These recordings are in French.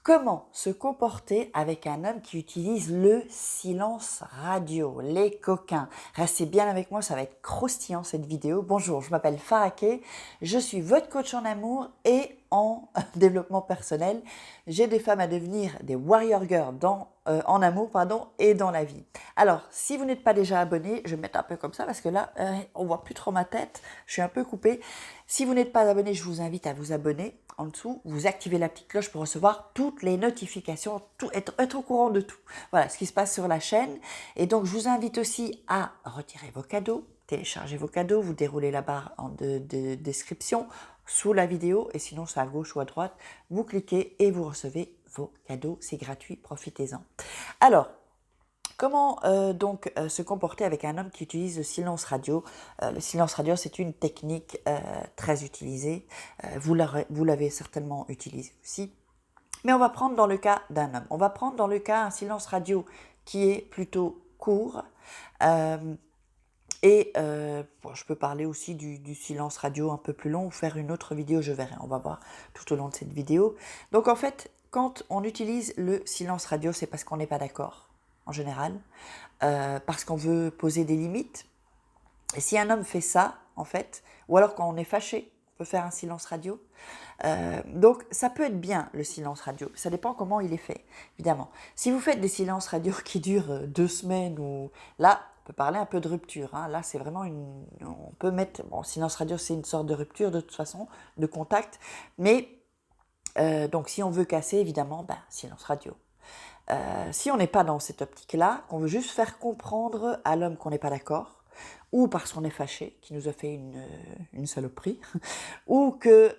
Comment se comporter avec un homme qui utilise le silence radio, les coquins? Restez bien avec moi, ça va être croustillant cette vidéo. Bonjour, je m'appelle Faraké, je suis votre coach en amour et en développement personnel. J'aide des femmes à devenir des warrior girls en amour et dans la vie. Alors, si vous n'êtes pas déjà abonné, je vais me mettre un peu comme ça parce que là, on voit plus trop ma tête, je suis un peu coupée. Si vous n'êtes pas abonné, je vous invite à vous abonner. En dessous, vous activez la petite cloche pour recevoir toutes les notifications, être au courant de tout. Voilà ce qui se passe sur la chaîne. Et donc, je vous invite aussi à retirer vos cadeaux, télécharger vos cadeaux, vous déroulez la barre de description sous la vidéo et sinon c'est à gauche ou à droite, vous cliquez et vous recevez vos cadeaux, c'est gratuit, profitez-en. Alors, comment se comporter avec un homme qui utilise le silence radio? Le silence radio, c'est une technique très utilisée. Vous l'avez certainement utilisé aussi. Mais on va prendre dans le cas d'un homme. On va prendre dans le cas un silence radio qui est plutôt court. Je peux parler aussi du silence radio un peu plus long ou faire une autre vidéo, je verrai. On va voir tout au long de cette vidéo. Donc en fait, quand on utilise le silence radio, c'est parce qu'on n'est pas d'accord, en général, parce qu'on veut poser des limites. Et si un homme fait ça, en fait, ou alors quand on est fâché, on peut faire un silence radio. Donc ça peut être bien le silence radio, ça dépend comment il est fait, évidemment. Si vous faites des silences radio qui durent 2 semaines, ou là, on peut parler un peu de rupture. Là, c'est vraiment on peut mettre, bon, silence radio, c'est une sorte de rupture de toute façon, de contact, mais donc si on veut casser, évidemment, silence radio. Si on n'est pas dans cette optique-là, qu'on veut juste faire comprendre à l'homme qu'on n'est pas d'accord, ou parce qu'on est fâché, qui nous a fait une saloperie, ou que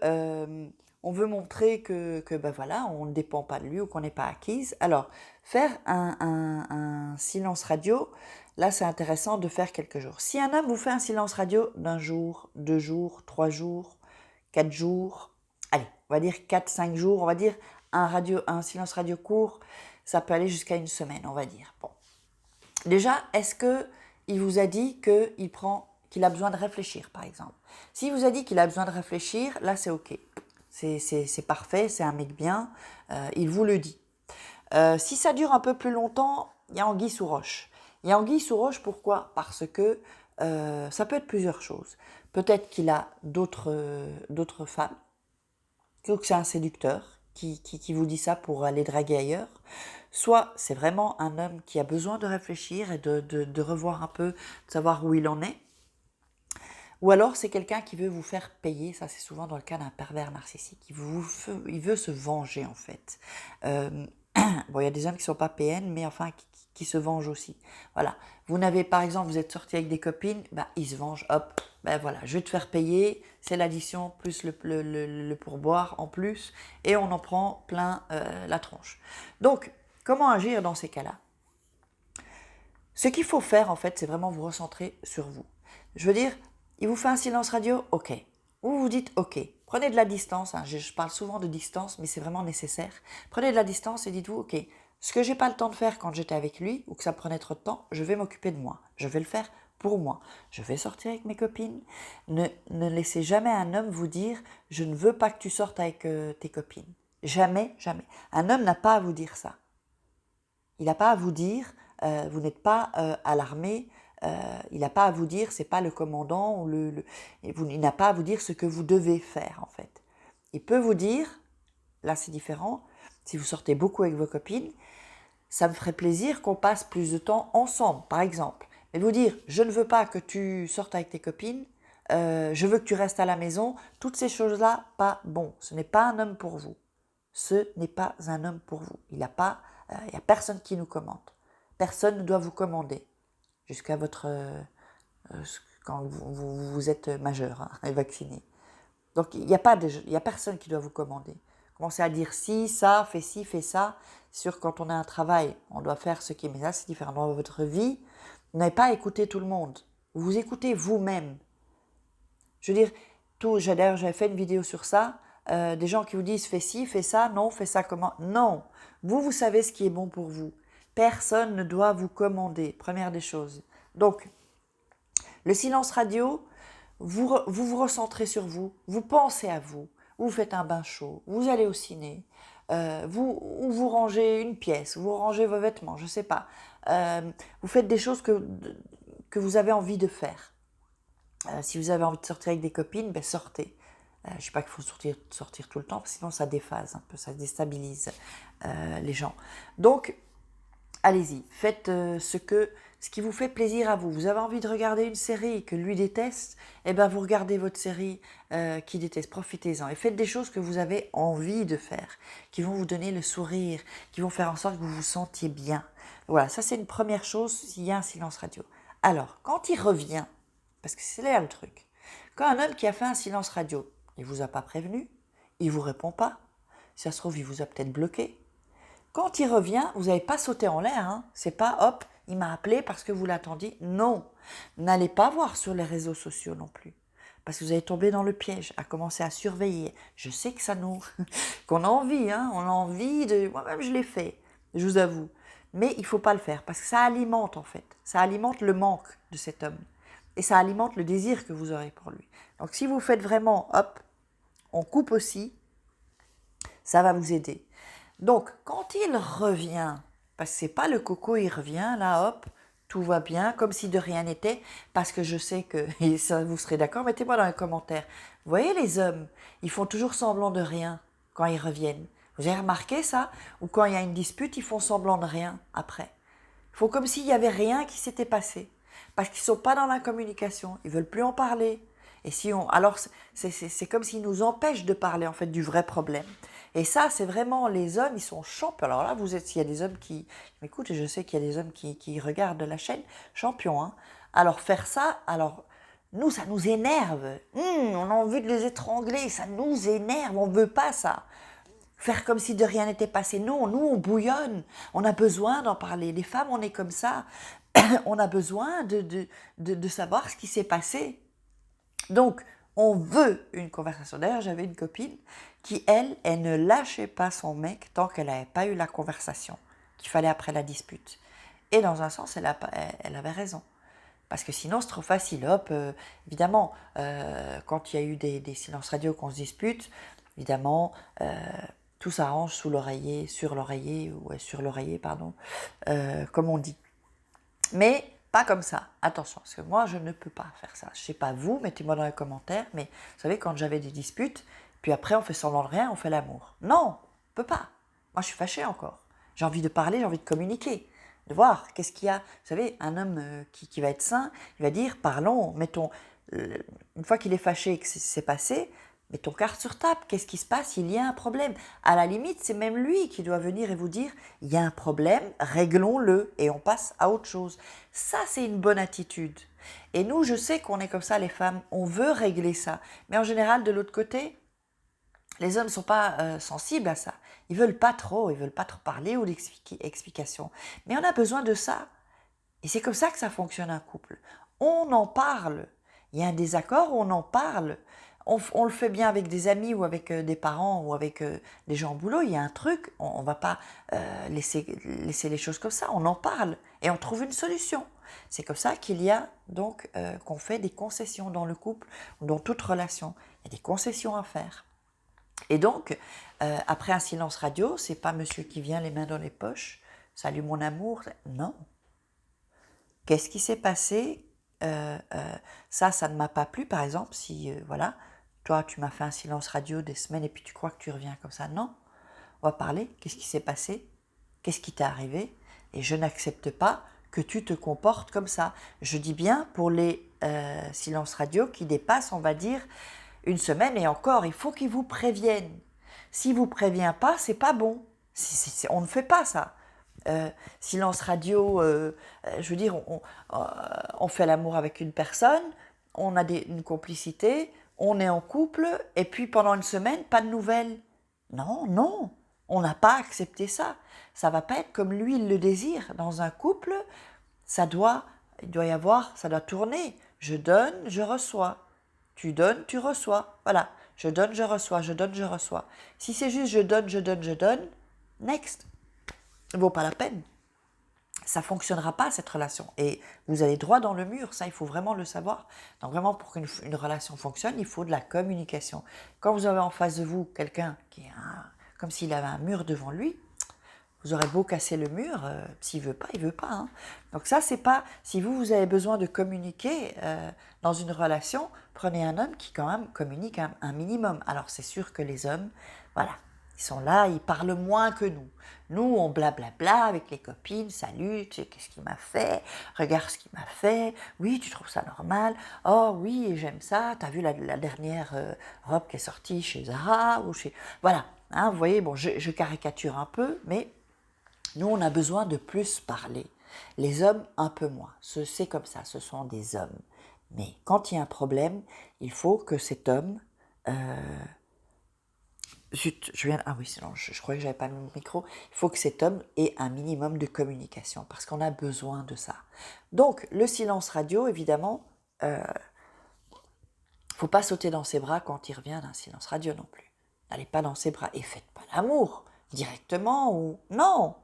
on veut montrer que voilà, on ne dépend pas de lui ou qu'on n'est pas acquise. Alors, faire un silence radio, là c'est intéressant de faire quelques jours. Si un homme vous fait un silence radio d'un jour, 2 jours, 3 jours, 4 jours, allez, on va dire 4-5 jours, on va dire un silence radio court, ça peut aller jusqu'à une semaine, on va dire. Bon. Déjà, est-ce qu'il vous a dit qu'il a besoin de réfléchir, par exemple? S'il vous a dit qu'il a besoin de réfléchir, là c'est ok. C'est parfait, c'est un mec bien, il vous le dit. Si ça dure un peu plus longtemps, il y a anguille sous roche. Il y a anguille sous roche, pourquoi? Parce que ça peut être plusieurs choses. Peut-être qu'il a d'autres femmes, que c'est un séducteur qui vous dit ça pour aller draguer ailleurs. Soit c'est vraiment un homme qui a besoin de réfléchir et de revoir un peu, de savoir où il en est. Ou alors c'est quelqu'un qui veut vous faire payer, ça c'est souvent dans le cas d'un pervers narcissique, il veut se venger en fait. Bon, il y a des hommes qui ne sont pas PN, mais enfin qui se vengent aussi. Voilà, vous êtes sorti avec des copines, ils se vengent, hop, voilà, je vais te faire payer, c'est l'addition plus le pourboire en plus, et on en prend plein la tronche. Donc, comment agir dans ces cas-là? Ce qu'il faut faire en fait, c'est vraiment vous recentrer sur vous. Je veux dire, il vous fait un silence radio, ok. Vous vous dites ok. Prenez de la distance, je parle souvent de distance, mais c'est vraiment nécessaire. Prenez de la distance et dites-vous ok, ce que j'ai pas le temps de faire quand j'étais avec lui, ou que ça prenait trop de temps, je vais m'occuper de moi. Je vais le faire pour moi. Je vais sortir avec mes copines. Ne laissez jamais un homme vous dire je ne veux pas que tu sortes avec tes copines. Jamais, jamais. Un homme n'a pas à vous dire ça. Il n'a pas à vous dire, vous n'êtes pas alarmé, il n'a pas à vous dire, c'est pas le commandant, il n'a pas à vous dire ce que vous devez faire en fait. Il peut vous dire, là c'est différent, si vous sortez beaucoup avec vos copines, ça me ferait plaisir qu'on passe plus de temps ensemble, par exemple. Mais vous dire, je ne veux pas que tu sortes avec tes copines, je veux que tu restes à la maison, toutes ces choses-là, pas bon. Ce n'est pas un homme pour vous. Ce n'est pas un homme pour vous. Il n'y a personne qui nous commande. Personne ne doit vous commander jusqu'à quand vous êtes majeur et vacciné. Donc il n'y a personne qui doit vous commander. Commencez à dire ça, fais ça. C'est sûr, quand on a un travail, on doit faire ce qui est, mais là c'est différent. Dans votre vie, vous n'avez pas à écouter tout le monde. Vous écoutez vous-même. Je veux dire, d'ailleurs j'avais fait une vidéo sur ça, des gens qui vous disent fais ci, fais ça, non, fais ça comment? Non, vous savez ce qui est bon pour vous. Personne ne doit vous commander, première des choses. Donc, le silence radio, vous recentrez sur vous, vous pensez à vous, vous faites un bain chaud, vous allez au ciné, vous rangez une pièce, vous rangez vos vêtements, je ne sais pas. Vous faites des choses que vous avez envie de faire. Si vous avez envie de sortir avec des copines, ben sortez. Je ne dis pas qu'il faut sortir tout le temps, parce que sinon ça déphase un peu, ça déstabilise les gens. Donc, allez-y, faites ce qui vous fait plaisir à vous. Vous avez envie de regarder une série que lui déteste, eh ben vous regardez votre série qu'il déteste, profitez-en. Et faites des choses que vous avez envie de faire, qui vont vous donner le sourire, qui vont faire en sorte que vous vous sentiez bien. Voilà, ça c'est une première chose s'il y a un silence radio. Alors, quand il revient, parce que c'est là le truc, quand un homme qui a fait un silence radio, il ne vous a pas prévenu, il ne vous répond pas, si ça se trouve, il vous a peut-être bloqué. Quand il revient, vous n'avez pas sauté en l'air, hein. C'est pas hop, il m'a appelé parce que vous l'attendiez. Non, n'allez pas voir sur les réseaux sociaux non plus, parce que vous allez tomber dans le piège, à commencer à surveiller. Je sais que ça nous, qu'on a envie, hein, on a envie de, moi-même je l'ai fait, je vous avoue, mais il faut pas le faire parce que ça alimente en fait, ça alimente le manque de cet homme et ça alimente le désir que vous aurez pour lui. Donc si vous faites vraiment, hop, on coupe aussi, ça va vous aider. Donc, quand il revient, parce que c'est pas le coco, il revient, là, hop, tout va bien, comme si de rien n'était, parce que je sais que, et ça vous serez d'accord, mettez-moi dans les commentaires. Vous voyez les hommes, ils font toujours semblant de rien quand ils reviennent. Vous avez remarqué ça? Ou quand il y a une dispute, ils font semblant de rien après. Il faut comme s'il n'y avait rien qui s'était passé. Parce qu'ils ne sont pas dans la communication, ils ne veulent plus en parler. Et si on, alors c'est comme s'ils nous empêchent de parler en fait du vrai problème. Et ça, c'est vraiment, les hommes, ils sont champions. Alors là, vous êtes, s'il y a des hommes qui m'écoutent, et je sais qu'il y a des hommes qui regardent la chaîne, champions. Hein. Alors faire ça, alors nous, ça nous énerve. On a envie de les étrangler, ça nous énerve, on ne veut pas ça. Faire comme si de rien n'était passé. Non, nous, on bouillonne. On a besoin d'en parler. Les femmes, on est comme ça. On a besoin de savoir ce qui s'est passé. Donc, on veut une conversation. D'ailleurs, j'avais une copine qui, elle ne lâchait pas son mec tant qu'elle n'avait pas eu la conversation qu'il fallait après la dispute. Et dans un sens, elle avait raison. Parce que sinon, c'est trop facile. Hop, évidemment, quand il y a eu des silences radio qu'on se dispute, évidemment, tout s'arrange sous l'oreiller, sur l'oreiller, pardon, comme on dit. Mais pas comme ça, attention, parce que moi je ne peux pas faire ça. Je ne sais pas vous, mettez-moi dans les commentaires, mais vous savez, quand j'avais des disputes, puis après on fait semblant de rien, on fait l'amour. Non, on ne peut pas. Moi je suis fâchée encore. J'ai envie de parler, j'ai envie de communiquer, de voir qu'est-ce qu'il y a. Vous savez, un homme qui va être sain, il va dire, parlons, mettons, une fois qu'il est fâché et que c'est passé, mets ton carte sur table, qu'est-ce qui se passe? Il y a un problème. À la limite, c'est même lui qui doit venir et vous dire, il y a un problème, réglons-le et on passe à autre chose. Ça, c'est une bonne attitude. Et nous, je sais qu'on est comme ça, les femmes, on veut régler ça. Mais en général, de l'autre côté, les hommes ne sont pas sensibles à ça. Ils veulent pas trop parler ou d'explications. Mais on a besoin de ça. Et c'est comme ça que ça fonctionne un couple. On en parle. Il y a un désaccord, on en parle. On le fait bien avec des amis ou avec des parents ou avec des gens au boulot. Il y a un truc, on ne va pas laisser les choses comme ça. On en parle et on trouve une solution. C'est comme ça qu'il y a donc qu'on fait des concessions dans le couple ou dans toute relation. Il y a des concessions à faire. Et donc, après un silence radio, c'est pas monsieur qui vient les mains dans les poches, salut mon amour, non. Qu'est-ce qui s'est passé? Ça ne m'a pas plu, par exemple, si, voilà, toi, tu m'as fait un silence radio des semaines et puis tu crois que tu reviens comme ça. Non, on va parler, qu'est-ce qui s'est passé? Qu'est-ce qui t'est arrivé? Et je n'accepte pas que tu te comportes comme ça. Je dis bien pour les silences radio qui dépassent, on va dire, une semaine, et encore, il faut qu'ils vous préviennent. S'ils ne vous préviennent pas, c'est pas bon. On ne fait pas ça. Silence radio, je veux dire, on fait l'amour avec une personne, on a une complicité, on est en couple, et puis pendant une semaine, pas de nouvelles. Non, non, on n'a pas accepté ça. Ça va pas être comme lui, il le désire. Dans un couple, il doit y avoir, ça doit tourner. Je donne, je reçois. Tu donnes, tu reçois. Voilà, je donne, je reçois, je donne, je reçois. Si c'est juste je donne, je donne, je donne, next. Ça ne vaut pas la peine. Ça ne fonctionnera pas, cette relation. Et vous allez droit dans le mur, ça, il faut vraiment le savoir. Donc vraiment, pour qu'une relation fonctionne, il faut de la communication. Quand vous avez en face de vous quelqu'un qui est comme s'il avait un mur devant lui. Vous aurez beau casser le mur, s'il veut pas, il veut pas. Hein. Donc ça, c'est pas... Si vous avez besoin de communiquer dans une relation, prenez un homme qui quand même communique un minimum. Alors c'est sûr que les hommes, voilà, ils sont là, ils parlent moins que nous. Nous, on blablabla avec les copines, salut, tu sais qu'est-ce qu'il m'a fait, regarde ce qu'il m'a fait, oui, tu trouves ça normal, oh oui, j'aime ça, t'as vu la dernière robe qui est sortie chez Zara, ou chez... Voilà, hein, vous voyez, bon, je caricature un peu, mais... Nous, on a besoin de plus parler. Les hommes, un peu moins. C'est comme ça, ce sont des hommes. Mais quand il y a un problème, il faut que cet homme... Zut, ah oui, sinon, je croyais que j'avais pas le micro. Il faut que cet homme ait un minimum de communication, parce qu'on a besoin de ça. Donc, le silence radio, évidemment, faut pas sauter dans ses bras quand il revient d'un silence radio non plus. N'allez pas dans ses bras et faites pas l'amour directement ou... Non,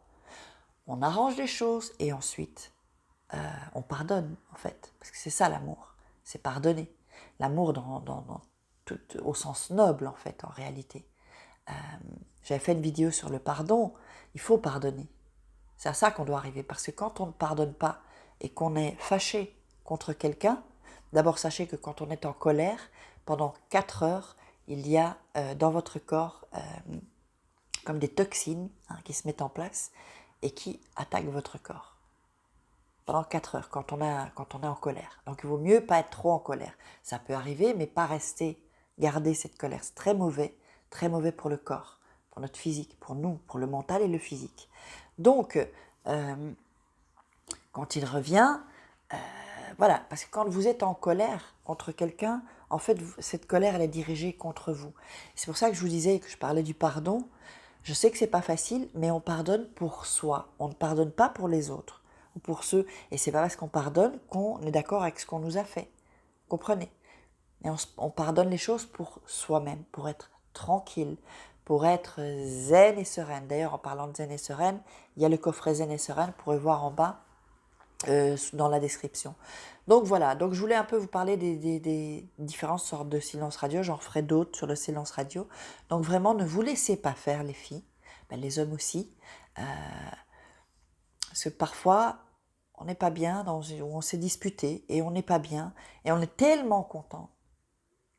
on arrange les choses et ensuite on pardonne en fait, parce que c'est ça l'amour, c'est pardonner. L'amour au sens noble en fait, en réalité. J'avais fait une vidéo sur le pardon, il faut pardonner. C'est à ça qu'on doit arriver, parce que quand on ne pardonne pas et qu'on est fâché contre quelqu'un, d'abord sachez que quand on est en colère, pendant 4 heures, il y a dans votre corps comme des toxines qui se mettent en place et qui attaquent votre corps. Pendant 4 heures, quand on est en colère. Donc il vaut mieux pas être trop en colère. Ça peut arriver, mais pas rester, garder cette colère. C'est très mauvais pour le corps, pour notre physique, pour nous, pour le mental et le physique. Donc, quand il revient, voilà, parce que quand vous êtes en colère contre quelqu'un, en fait, cette colère, elle est dirigée contre vous. C'est pour ça que je vous disais que je parlais du pardon. Je sais que c'est pas facile, mais on pardonne pour soi. On ne pardonne pas pour les autres ou pour ceux. Et c'est pas parce qu'on pardonne qu'on est d'accord avec ce qu'on nous a fait. Comprenez? Et on pardonne les choses pour soi-même, pour être tranquille, pour être zen et sereine. D'ailleurs, en parlant de zen et sereine, il y a le coffret zen et sereine, vous pourrez voir en bas dans la description. Donc voilà, donc je voulais un peu vous parler des différentes sortes de silence radio, j'en ferai d'autres sur le silence radio. Donc vraiment, ne vous laissez pas faire les filles, les hommes aussi, parce que parfois, on n'est pas bien, on s'est disputé et on n'est pas bien, et on est tellement content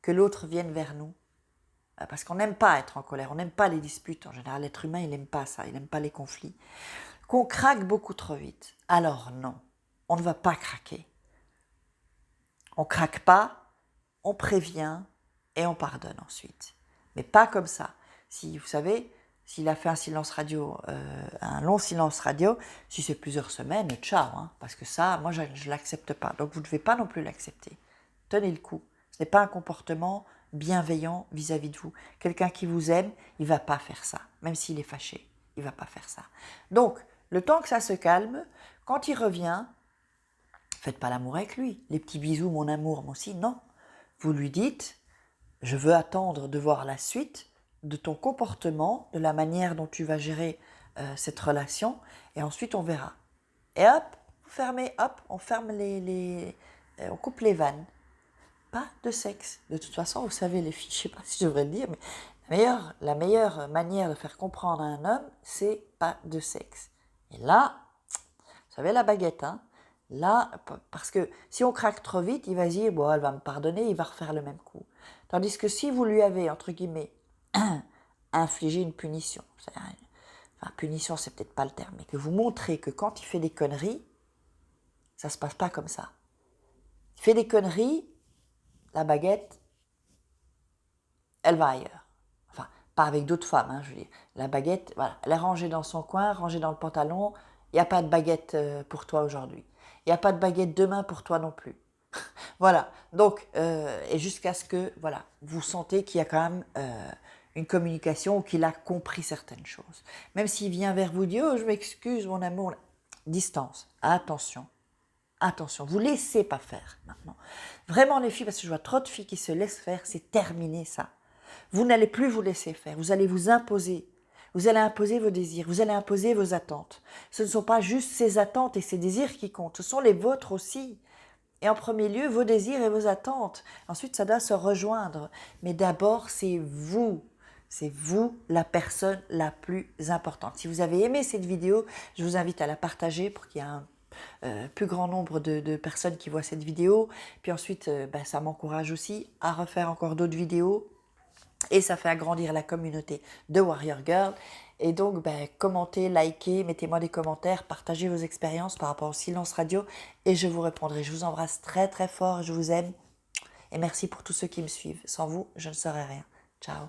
que l'autre vienne vers nous, parce qu'on n'aime pas être en colère, on n'aime pas les disputes, en général l'être humain il n'aime pas ça, il n'aime pas les conflits, qu'on craque beaucoup trop vite. Alors non, on ne va pas craquer. On craque pas, on prévient et on pardonne ensuite. Mais pas comme ça. Si vous savez, s'il a fait un silence radio, un long silence radio, si c'est plusieurs semaines, ciao, hein, parce que ça, moi je ne l'accepte pas. Donc vous ne devez pas non plus l'accepter. Tenez le coup. Ce n'est pas un comportement bienveillant vis-à-vis de vous. Quelqu'un qui vous aime, il ne va pas faire ça, même s'il est fâché. Il ne va pas faire ça. Donc, le temps que ça se calme, quand il revient, faites pas l'amour avec lui. Les petits bisous, mon amour, moi aussi, non. Vous lui dites, je veux attendre de voir la suite de ton comportement, de la manière dont tu vas gérer cette relation, et ensuite on verra. Et hop, vous fermez, hop, on ferme on coupe les vannes. Pas de sexe. De toute façon, vous savez les filles, je sais pas si je devrais le dire, mais la meilleure manière de faire comprendre à un homme, c'est pas de sexe. Et là, vous savez la baguette, hein. Là, parce que si on craque trop vite, il va se dire, bon, elle va me pardonner, il va refaire le même coup. Tandis que si vous lui avez, entre guillemets, infligé une punition, enfin, punition, c'est peut-être pas le terme, mais que vous montrez que quand il fait des conneries, ça se passe pas comme ça. Il fait des conneries, la baguette, elle va ailleurs. Enfin, pas avec d'autres femmes, hein, je veux dire. La baguette, voilà, elle est rangée dans son coin, rangée dans le pantalon, il n'y a pas de baguette pour toi aujourd'hui. Il n'y a pas de baguette demain pour toi non plus. Voilà, donc, et jusqu'à ce que, voilà, vous sentez qu'il y a quand même une communication ou qu'il a compris certaines choses. Même s'il vient vers vous, dit, oh, je m'excuse, mon amour, distance, attention, attention, vous laissez pas faire maintenant. Vraiment les filles, parce que je vois trop de filles qui se laissent faire, c'est terminé ça. Vous n'allez plus vous laisser faire, vous allez vous imposer. Vous allez imposer vos désirs, vous allez imposer vos attentes. Ce ne sont pas juste ces attentes et ces désirs qui comptent, ce sont les vôtres aussi. Et en premier lieu, vos désirs et vos attentes. Ensuite, ça doit se rejoindre. Mais d'abord, c'est vous. C'est vous la personne la plus importante. Si vous avez aimé cette vidéo, je vous invite à la partager pour qu'il y ait un plus grand nombre de personnes qui voient cette vidéo. Puis ensuite, ça m'encourage aussi à refaire encore d'autres vidéos. Et ça fait agrandir la communauté de Warrior Girl. Et donc, commentez, likez, mettez-moi des commentaires, partagez vos expériences par rapport au silence radio et je vous répondrai. Je vous embrasse très très fort, je vous aime et merci pour tous ceux qui me suivent. Sans vous, je ne serais rien. Ciao.